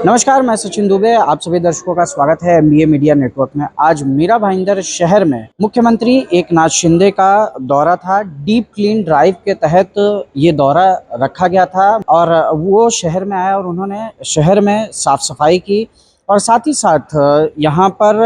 नमस्कार, मैं सचिन दुबे। आप सभी दर्शकों का स्वागत है एमबीए मीडिया नेटवर्क में। आज मीरा भाईंदर शहर में मुख्यमंत्री एकनाथ शिंदे का दौरा था। डीप क्लीन ड्राइव के तहत ये दौरा रखा गया था और वो शहर में आया और उन्होंने शहर में साफ सफाई की और साथ ही साथ यहाँ पर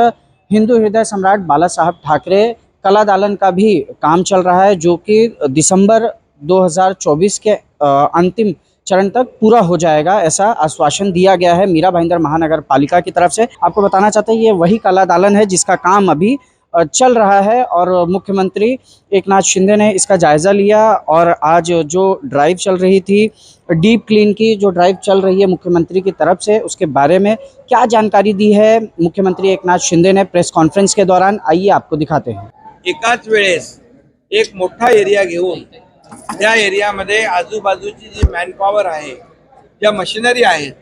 हिंदू हृदय सम्राट बाला साहब ठाकरे कला दालन का भी काम चल रहा है, जो कि दिसंबर 2024 के अंतिम चरण तक पूरा हो जाएगा, ऐसा आश्वासन दिया गया है मीरा भाईंदर महानगर पालिका की तरफ से। आपको बताना चाहते हैं ये वही कला दालन है जिसका काम अभी चल रहा है और मुख्यमंत्री एकनाथ शिंदे ने इसका जायजा लिया और आज जो ड्राइव चल रही थी, डीप क्लीन की जो ड्राइव चल रही है मुख्यमंत्री की तरफ से, उसके बारे में क्या जानकारी दी है मुख्यमंत्री एकनाथ शिंदे ने प्रेस कॉन्फ्रेंस के दौरान, आइए आपको दिखाते हैं। एकाच वेळेस एक मोठा एरिया घेऊन त्या एरियामध्ये आजूबाजूची जी मॅनपॉवर आहे, ज्या मशिनरी आहेत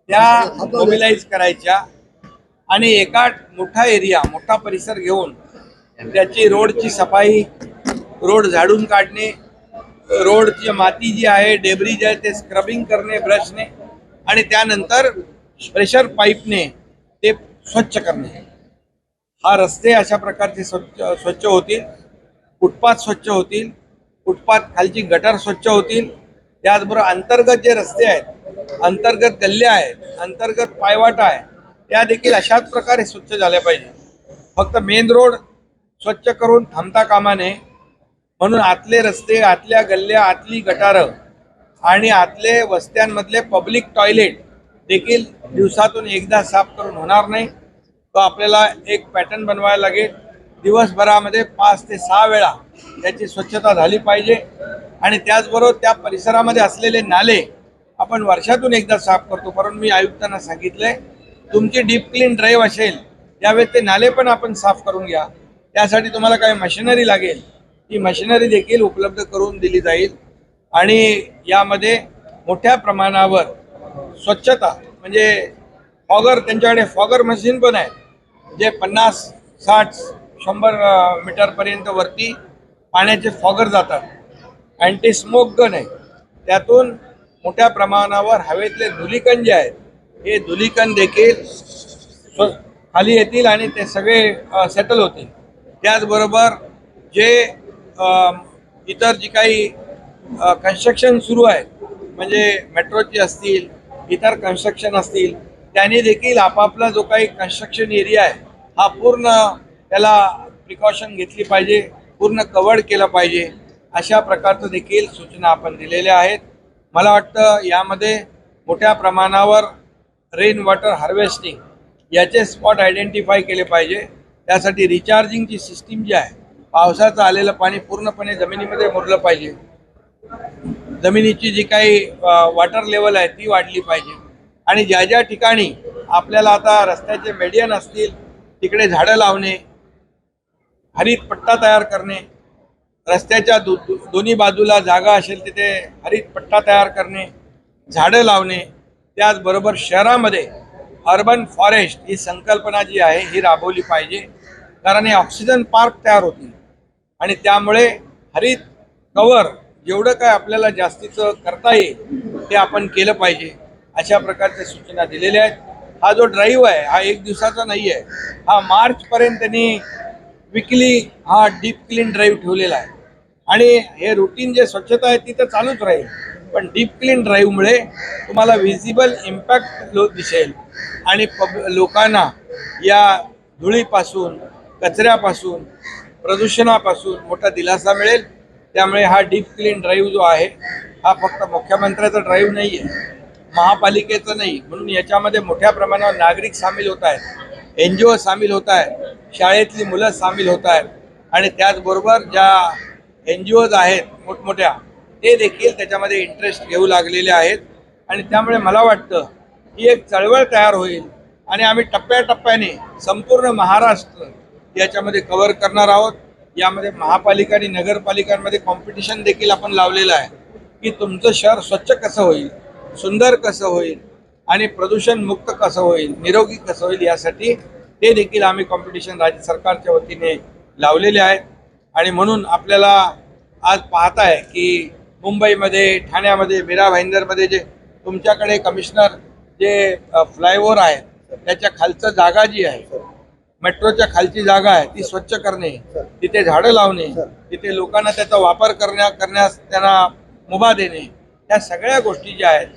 त्या मोबिलाइज करायच्या आणि एका मोठा एरिया, मोठा परिसर घेऊन त्याची रोडची सफाई, रोड झाडून काढणे, रोडची माती जी आहे, डेब्रिज आहे ते स्क्रबिंग करणे ब्रशने आणि त्यानंतर प्रेशर पाईपने ते स्वच्छ करणे। हा रस्ते अशा प्रकारचे स्वच्छ होतील, फुटपाथ स्वच्छ होतील, फुटपाथ खालची गटर स्वच्छ होतील। त्याचबरोबर अंतर्गत जे रस्ते आहेत, अंतर्गत गल्ल्या आहेत, अंतर्गत पायवाटा आहे, त्या देखील अशाच प्रकारे स्वच्छ झाल्या पाहिजे। फक्त मेन रोड स्वच्छ करून थांबता कामा नये, म्हणून आतले रस्ते, आतल्या गल्ल्या, आतली गटारं आणि आतले वस्त्यांमधले पब्लिक टॉयलेट देखील दिवसातून एकदा साफ करून होणार नाही। तो आपल्याला एक पॅटर्न बनवायला लागेल। दिवसभरामध्ये 5 ते 6 वेळा त्याची स्वच्छता झाली पाहिजे आणि त्याचबरोबर त्या परिसरामध्ये असलेले नाले आपण वर्षातून एकदा साफ करतो, परंतु मी आयुक्तांना सांगितलंय तुमची डीप क्लीन ड्राईव्ह असेल त्यावेळेस ते नाले पण आपण साफ करून घ्या। त्यासाठी तुम्हाला काही मशिनरी लागेल, ती मशिनरी देखील उपलब्ध करून दिली जाईल आणि यामध्ये मोठ्या प्रमाणावर स्वच्छता म्हणजे फॉगर, त्यांच्याकडे फॉगर मशीन पण आहे जे 50, 60, 100 मीटरपर्यंत वरती पाण्याचे फॉगर जातात। अँटी स्मोक गन आहे, त्यातून मोठ्या प्रमाणावर हवेतले धुलीकण जे आहेत हे धुलीकण देखील खाली येतील आणि ते सगळे सेटल होतील। त्याचबरोबर जे इतर जी काही कन्स्ट्रक्शन सुरू आहे, म्हणजे मेट्रोची असतील, इतर कन्स्ट्रक्शन असतील, त्यांनी देखील आपापला जो काही कन्स्ट्रक्शन एरिया आहे हा पूर्ण त्याला प्रिकॉशन घेतली पाहिजे, पूर्ण कव्हर्ड केलं पाहिजे। अशा प्रकारचं देखील सूचना आपण दिलेल्या आहेत। मला वाटतं यामध्ये मोठ्या प्रमाणावर रेन वॉटर हार्वेस्टिंग याचे स्पॉट आयडेंटिफाय केले पाहिजे। त्यासाठी रिचार्जिंगची सिस्टीम जी आहे, पावसाचं आलेलं पाणी पूर्णपणे जमिनीमध्ये मुरलं पाहिजे, जमिनीची जी काही वॉटर लेवल आहे ती वाढली पाहिजे आणि ज्या ज्या ठिकाणी आपल्याला आता रस्त्याचे मेडियन असतील तिकडे झाडं लावणे, हरित पट्टा तयार करणे, रस्त्याच्या दोन्ही बाजूला जागा असेल तिथे हरित पट्टा तयार करणे, झाडं लावणे। त्याचबरोबर शहरामध्ये अर्बन फॉरेस्ट ही संकल्पना जी आहे ही राबवली पाहिजे, कारण हे ऑक्सिजन पार्क तयार होतील आणि त्यामुळे हरित कव्हर जेवढं काय आपल्याला जास्तीचं करता येईल ते आपण केलं पाहिजे। अशा प्रकारच्या सूचना दिलेल्या आहेत। हा जो ड्राईव्ह आहे हा एक दिवसाचा नाही आहे, हा मार्चपर्यंत त्यांनी विकली हा डीप क्लीन ड्राईव्ह ठेवलेला आहे आणि हे रुटीन जे स्वच्छता आहे ती तर चालूच राहील, पण डीप क्लीन ड्राईव्हमुळे तुम्हाला विजिबल इम्पॅक्ट दिसेल आणि लोकांना या धुळीपासून, कचऱ्यापासून, प्रदूषणापासून मोठा दिलासा मिळेल। त्यामुळे हा डीप क्लीन ड्राईव्ह जो आहे हा फक्त मुख्यमंत्र्याचा ड्राईव्ह नाही आहे, महापालिकेचं नाही, म्हणून याच्यामध्ये मोठ्या प्रमाणावर नागरिक सामील होत आहेत, NGO सामील होत आहेत, शाळेतली मुलं सामील होत आहेत आणि त्याचबरोबर ज्या NGOज आहेत मोठमोठ्या ते देखील त्याच्यामध्ये इंटरेस्ट घेऊ लागलेले आहेत आणि त्यामुळे मला वाटतं ही एक चळवळ तयार होईल आणि आम्ही टप्प्याटप्प्याने संपूर्ण महाराष्ट्र याच्यामध्ये कव्हर करणार आहोत। यामध्ये महापालिका आणि नगरपालिकांमध्ये कॉम्पिटिशन देखील आपण लावलेलं आहे की तुमचं शहर स्वच्छ कसं होईल, सुंदर कसं होईल आणि प्रदूषण मुक्त कसं होईल, निरोगी कसं होईल, यासाठी ते देखील आम्ही कॉम्पिटिशन राज्य सरकारच्या वतीने लावलेले आहेत। आणि म्हणून आपल्याला आज पाहताय की मुंबईमध्ये, ठाण्यामध्ये, मीरा भाईंदरमध्ये जे तुमच्याकडे कमिशनर जे फ्लायओव्हर आहेत त्याच्या खालचं जागा जी आहे, मेट्रोच्या खालची जागा आहे ती स्वच्छ करणे, तिथे झाडं लावणे, तिथे लोकांना त्याचा वापर करण्यास त्यांना मुभा देणे, या सगळ्या गोष्टी ज्या आहेत,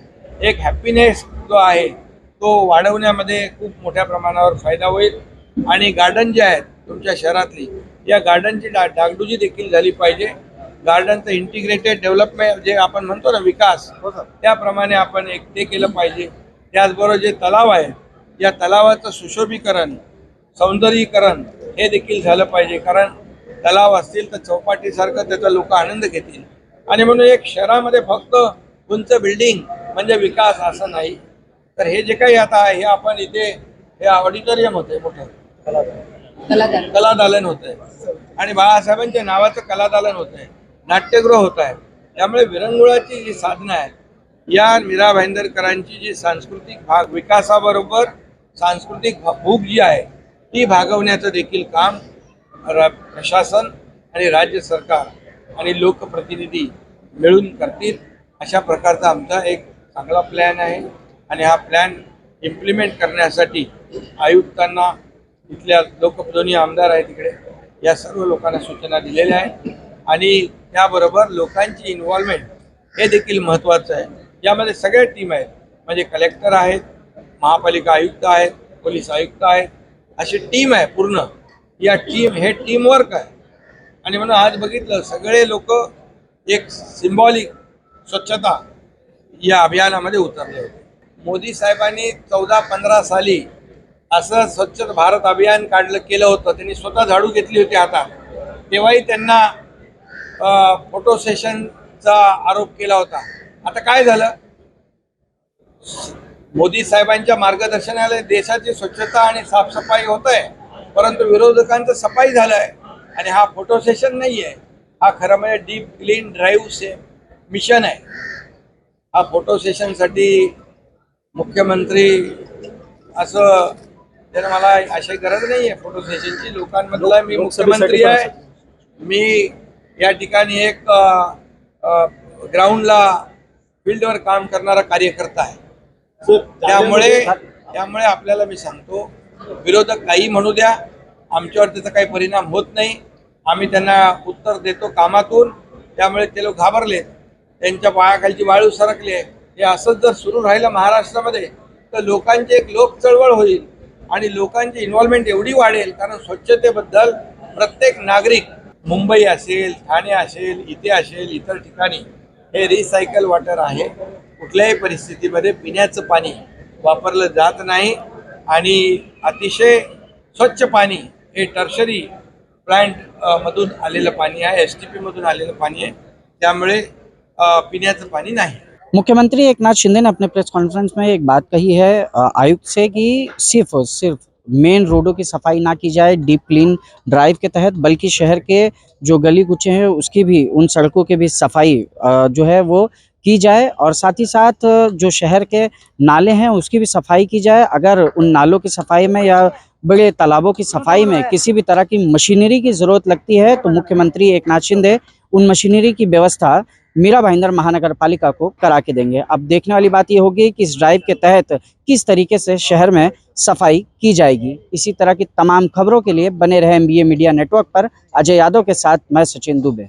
एक हॅपीनेस जो आहे तो वाढवण्यामध्ये खूप मोठ्या प्रमाणावर फायदा होईल. आणि गार्डन जे आहेत तुमच्या शहरातली, या गार्डनची डागडुजी देखील झाली पाहिजे. गार्डनचं इंटिग्रेटेड डेव्हलपमेंट जे आपण म्हणतो ना, विकास, त्याप्रमाणे आपण ते केलं पाहिजे. त्याचबरोबर जे तलाव आहे, या तलावाचं सुशोभीकरण, सौंदर्यीकरण हे देखील झालं पाहिजे. कारण तलाव असतील तर चौपाटीसारखं त्याचा लोक आनंद घेतील. आणि म्हणून एक शहरामध्ये फक्त उंच बिल्डिंग म्हणजे विकास असं नाही. तर हे जे काही आता आहे, हे आपण इथे हे ऑडिटोरियम होतंय, मोठं कलादालन होतंय आणि बाळासाहेबांच्या नावाचं कलादालन होतंय, नाट्यगृह होत आहे. त्यामुळे विरंगुळाची जी साधनं आहेत, या मीरा भाईंदरकरांची जी सांस्कृतिक विकासाबरोबर सांस्कृतिक भूक जी आहे ती भागवण्याचं देखील काम प्रशासन आणि राज्य सरकार आणि लोकप्रतिनिधी मिळून करतील. अशा प्रकारचा आमचा एक चांगला प्लॅन आहे. आणि हा प्लॅन इम्प्लिमेंट करण्यासाठी आयुक्तांना, इथल्या दोन्ही आमदार आहेत तिकडे, या सर्व लोकांना सूचना दिलेल्या आहेत. आणि त्याबरोबर लोकांची इन्व्हॉल्वमेंट हे देखील महत्त्वाचं आहे. यामध्ये सगळ्या टीम आहेत, म्हणजे कलेक्टर आहेत, महापालिका आयुक्त आहेत, पोलीस आयुक्त आहेत, अशी टीम आहे पूर्ण. या हे टीमवर्क आहे. आणि म्हणून आज बघितलं सगळे लोक एक सिम्बॉलिक स्वच्छता या अभियानामध्ये उतरले होते. मोदी साहेबांनी 14-15 साली असं स्वच्छ भारत अभियान केलं होतं. त्यांनी स्वतः झाडू घेतली होती हातात. तेव्हाही त्यांना फोटो सेशनचा आरोप केला होता. आता काय झालं, मोदी साहेबांच्या मार्गदर्शनाला देशाची स्वच्छता आणि साफसफाई होत आहे, परंतु विरोधकांचं सफाई झालं आहे. आणि हा फोटो सेशन नाही आहे, हा खरं म्हणजे डीप क्लीन ड्राईव्ह मिशन आहे. हा फोटो सेशनसाठी मुख्यमंत्री असं त्याला मला अशी गरज नाही आहे फोटो सेशनची. लोकांमधला मी मुख्यमंत्री आहे. मी या ठिकाणी एक ग्राउंडला फील्डवर काम करणारा कार्यकर्ता आहे. त्यामुळे आपल्याला मी सांगतो, विरोधक काही म्हणू द्या, आमच्यावर त्याचा काही परिणाम होत नाही. आम्ही त्यांना उत्तर देतो कामातून. त्यामुळे ते लोक घाबरलेत, त्यांच्या पायाखालची वाळू सरकली आहे. हे असंच जर सुरू राहिलं महाराष्ट्रामध्ये तर लोकांची एक लोक चळवळ होईल आणि लोकांची इन्व्हॉल्वमेंट एवढी वाढेल. कारण स्वच्छतेबद्दल प्रत्येक नागरिक, मुंबई असेल, ठाणे असेल, इथे असेल, इतर ठिकाणी हे रिसायकल वॉटर आहे. कुठल्याही परिस्थितीमध्ये पिण्याचं पाणी वापरलं जात नाही. आणि अतिशय स्वच्छ पाणी हे टर्शरी प्लांट मधून आलेलं पाणी आहे, STP मधून आलेलं पाणी आहे. त्यामुळे पिण्याचं पाणी नाही. मुख्यमंत्री एकनाथ शिंदे ने अपने प्रेस कॉन्फ्रेंस में एक बात कही है आयुक्त से कि सिर्फ मेन रोडों की सफाई ना की जाए डीप क्लीन ड्राइव के तहत, बल्कि शहर के जो गली कूचे हैं उसकी भी, उन सड़कों की भी सफाई जो है वो की जाए। और साथ ही साथ जो शहर के नाले हैं उसकी भी सफाई की जाए। अगर उन नालों की सफाई में या बड़े तालाबों की सफाई में किसी भी तरह की मशीनरी की ज़रूरत लगती है तो मुख्यमंत्री एकनाथ शिंदे उन मशीनरी की व्यवस्था मीरा भाईंदर महानगर पालिका को करा के देंगे। अब देखने वाली बात ये होगी कि इस ड्राइव के तहत किस तरीके से शहर में सफाई की जाएगी। इसी तरह की तमाम खबरों के लिए बने रहे MBA मीडिया नेटवर्क पर। अजय यादव के साथ मैं सचिन दुबे।